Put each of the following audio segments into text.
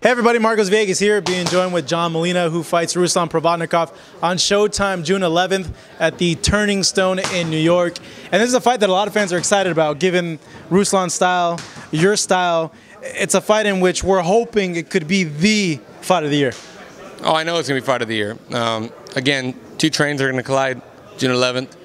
Hey everybody, Marcos Villegas here, being joined with John Molina, who fights Ruslan Provodnikov on Showtime June 11th at the Turning Stone in New York. And this is a fight that a lot of fans are excited about, given Ruslan's style, your style. It's a fight in which we're hoping it could be the fight of the year. Oh, I know it's going to be fight of the year. Again, two trains are going to collide June 11th.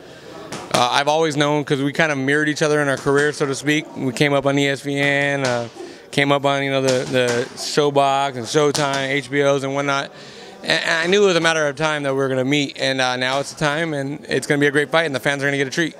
I've always known, because we kind of mirrored each other in our career, so to speak. We came up on ESPN, came up on the Showbox and Showtime, HBOs and whatnot. And I knew it was a matter of time that we were going to meet, and now it's the time, and it's going to be a great fight, and the fans are going to get a treat.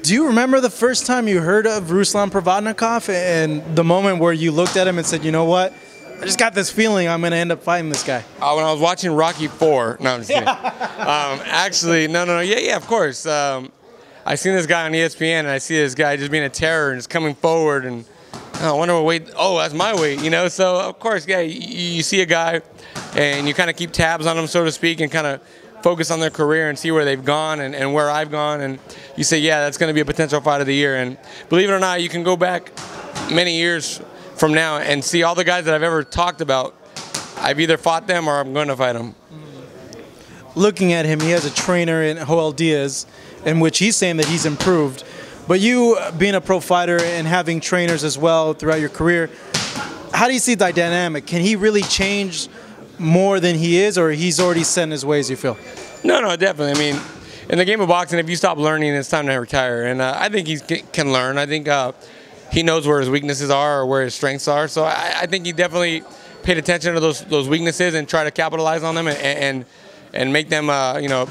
Do you remember the first time you heard of Ruslan Provodnikov and the moment where you looked at him and said, you know what, I just got this feeling I'm going to end up fighting this guy? When I was watching Rocky IV. No, I'm just kidding. Actually, no. Yeah, of course. I seen this guy on ESPN, and I see this guy just being a terror and just coming forward, and I wonder what weight. Oh, that's my weight, you know. So of course, yeah, you see a guy, and you kind of keep tabs on them, so to speak, and kind of focus on their career and see where they've gone and where I've gone, and you say, yeah, that's going to be a potential fight of the year. And believe it or not, you can go back many years from now and see all the guys that I've ever talked about. I've either fought them or I'm going to fight them. Looking at him, he has a trainer in Joel Diaz, in which he's saying that he's improved. But you, being a pro fighter and having trainers as well throughout your career, how do you see the dynamic? Can he really change more than he is, or he's already set in his ways, you feel? No, definitely. I mean, in the game of boxing, if you stop learning, it's time to retire. And I think he can learn. I think he knows where his weaknesses are or where his strengths are. So I think he definitely paid attention to those weaknesses and try to capitalize on them and make them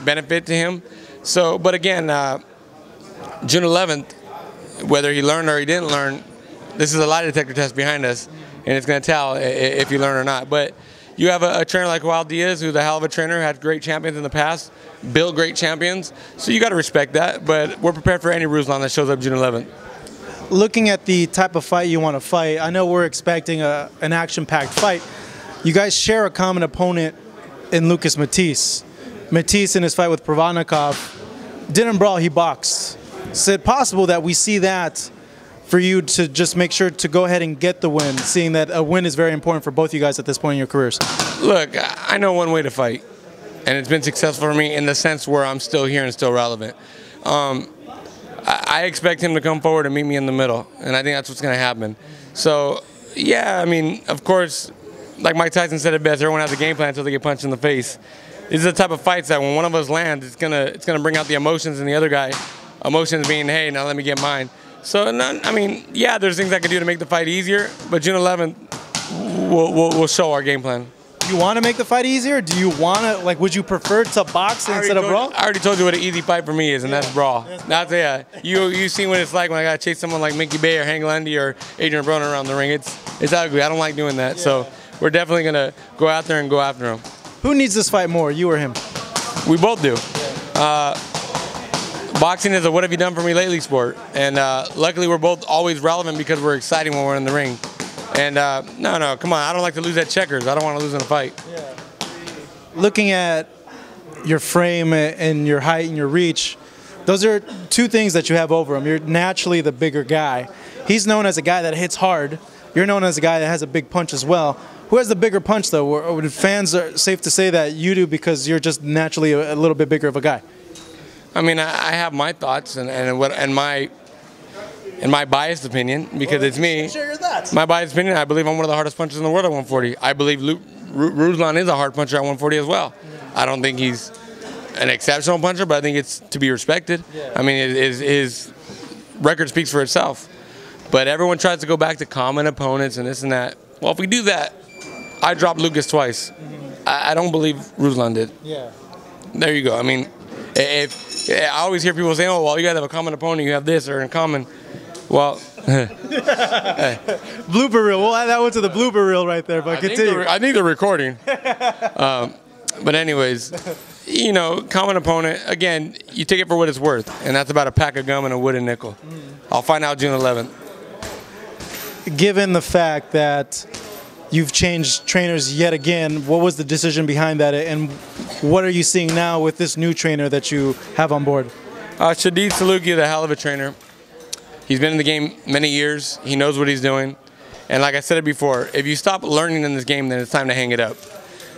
benefit to him. So, but again, June 11th, whether he learned or he didn't learn, this is a lie detector test behind us, and it's going to tell if you learn or not. But you have a trainer like Joel Diaz, who's a hell of a trainer, had great champions in the past, built great champions, so you got to respect that. But we're prepared for any Ruslan that shows up June 11th. Looking at the type of fight you want to fight, I know we're expecting an action-packed fight. You guys share a common opponent in Lucas Matisse. Matisse, in his fight with Provodnikov, didn't brawl, he boxed. Is it possible that we see that for you to just make sure to go ahead and get the win, seeing that a win is very important for both you guys at this point in your careers? Look, I know one way to fight, and it's been successful for me in the sense where I'm still here and still relevant. I expect him to come forward and meet me in the middle, and I think that's what's going to happen. So, yeah, I mean, of course, like Mike Tyson said it best, everyone has a game plan until they get punched in the face. These are the type of fights that when one of us lands, it's gonna bring out the emotions in the other guy. Emotions being, hey, now let me get mine. So, I mean, yeah, there's things I can do to make the fight easier, but June 11th, we'll show our game plan. You want to make the fight easier? Do you want to, like, would you prefer to box instead of brawl? I already told you what an easy fight for me is, and that's brawl. You see what it's like when I gotta chase someone like Mickey Bay or Hank Lundy or Adrian Broner around the ring. It's ugly. I don't like doing that. Yeah. So we're definitely gonna go out there and go after him. Who needs this fight more, you or him? We both do. Boxing is a what have you done for me lately sport, and luckily we're both always relevant because we're exciting when we're in the ring. And no, come on, I don't like to lose at checkers. I don't want to lose in a fight. Yeah. Looking at your frame and your height and your reach, those are two things that you have over him. You're naturally the bigger guy. He's known as a guy that hits hard. You're known as a guy that has a big punch as well. Who has the bigger punch, though? Or fans are safe to say that you do because you're just naturally a little bit bigger of a guy? I mean, I have my thoughts and my biased opinion, because it's me. Share your thoughts. My biased opinion, I believe I'm one of the hardest punchers in the world at 140. I believe Ruslan is a hard puncher at 140 as well. I don't think he's an exceptional puncher, but I think it's to be respected. Yeah. I mean, his record speaks for itself. But everyone tries to go back to common opponents and this and that. Well, if we do that, I dropped Lucas twice. I don't believe Ruslan did. Yeah. There you go. I mean, I always hear people saying, oh, well, you guys have a common opponent, you have this or in common. Well, blooper reel. We'll add that one to the blooper reel right there, but continue. I think they're recording. But anyways, you know, common opponent, again, you take it for what it's worth, and that's about a pack of gum and a wooden nickel. I'll find out June 11th. Given the fact that you've changed trainers yet again, what was the decision behind that, and what are you seeing now with this new trainer that you have on board? Shadid Saluki is a hell of a trainer. He's been in the game many years. He knows what he's doing. And like I said it before, if you stop learning in this game, then it's time to hang it up.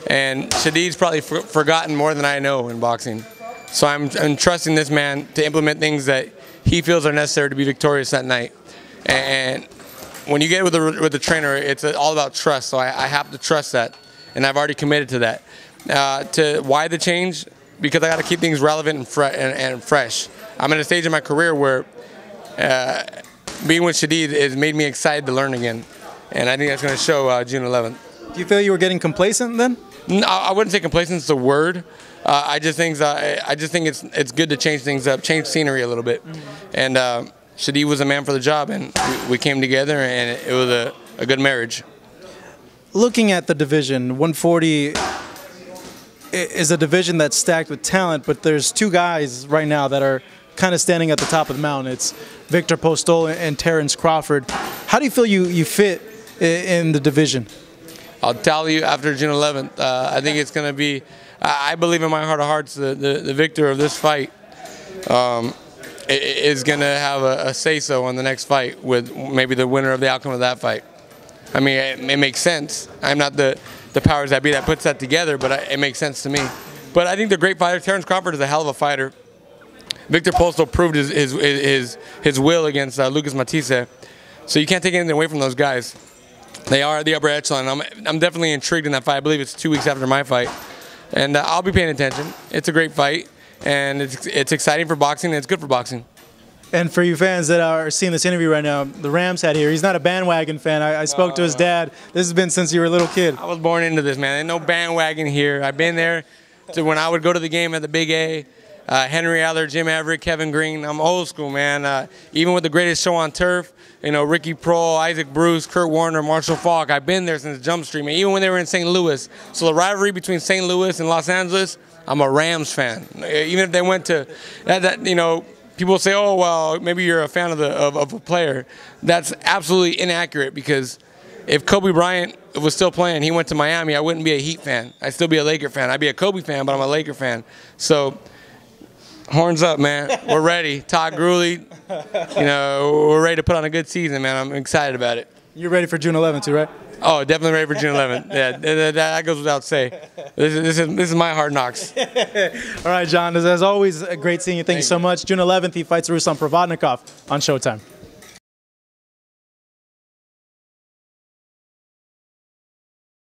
And Shadid's probably forgotten more than I know in boxing. So I'm trusting this man to implement things that he feels are necessary to be victorious that night. And when you get with the trainer, it's all about trust. So I have to trust that, and I've already committed to that. To why the change? Because I got to keep things relevant and fresh. I'm at a stage in my career where being with Shadid has made me excited to learn again, and I think that's going to show June 11th. Do you feel you were getting complacent then? No, I wouldn't say complacent is a word. I just think it's good to change things up, change scenery a little bit. And Shadid was a man for the job, and we came together, and it was a good marriage. Looking at the division, 140 is a division that's stacked with talent, but there's two guys right now that are kind of standing at the top of the mountain. It's Victor Postol and Terrence Crawford. How do you feel you fit in the division? I'll tell you after June 11th. I think it's going to be, I believe in my heart of hearts, the victor of this fight is going to have a say-so on the next fight with maybe the winner of the outcome of that fight. I mean, it makes sense. I'm not the powers that be that puts that together, but it makes sense to me. But I think the great fighter, Terrence Crawford, is a hell of a fighter. Victor Postol proved his will against Lucas Matisse. So you can't take anything away from those guys. They are at the upper echelon. I'm definitely intrigued in that fight. I believe it's 2 weeks after my fight. And I'll be paying attention. It's a great fight, and it's exciting for boxing, and it's good for boxing. And for you fans that are seeing this interview right now, the Rams hat here, he's not a bandwagon fan. I spoke to his dad. This has been since you were a little kid. I was born into this, man. There's no bandwagon here. I've been there to when I would go to the game at the Big A. Henry Aller, Jim Everett, Kevin Green. I'm old school, man. Even with the greatest show on turf, you know, Ricky Prohl, Isaac Bruce, Kurt Warner, Marshall Faulk. I've been there since Jump Street, man, even when they were in St. Louis. So the rivalry between St. Louis and Los Angeles, I'm a Rams fan. Even if they went to that you know, people say, oh, well, maybe you're a fan of a player. That's absolutely inaccurate, because if Kobe Bryant was still playing, he went to Miami, I wouldn't be a Heat fan. I'd still be a Laker fan. I'd be a Kobe fan, but I'm a Laker fan. So horns up, man. We're ready. Todd Gurley, you know, we're ready to put on a good season, man. I'm excited about it. You're ready for June 11th too, right? Oh, definitely ready for June 11th. Yeah, that goes without saying. This is my hard knocks. All right, John. As always, great seeing you. Thank you so much. June 11th, he fights Ruslan Provodnikov on Showtime.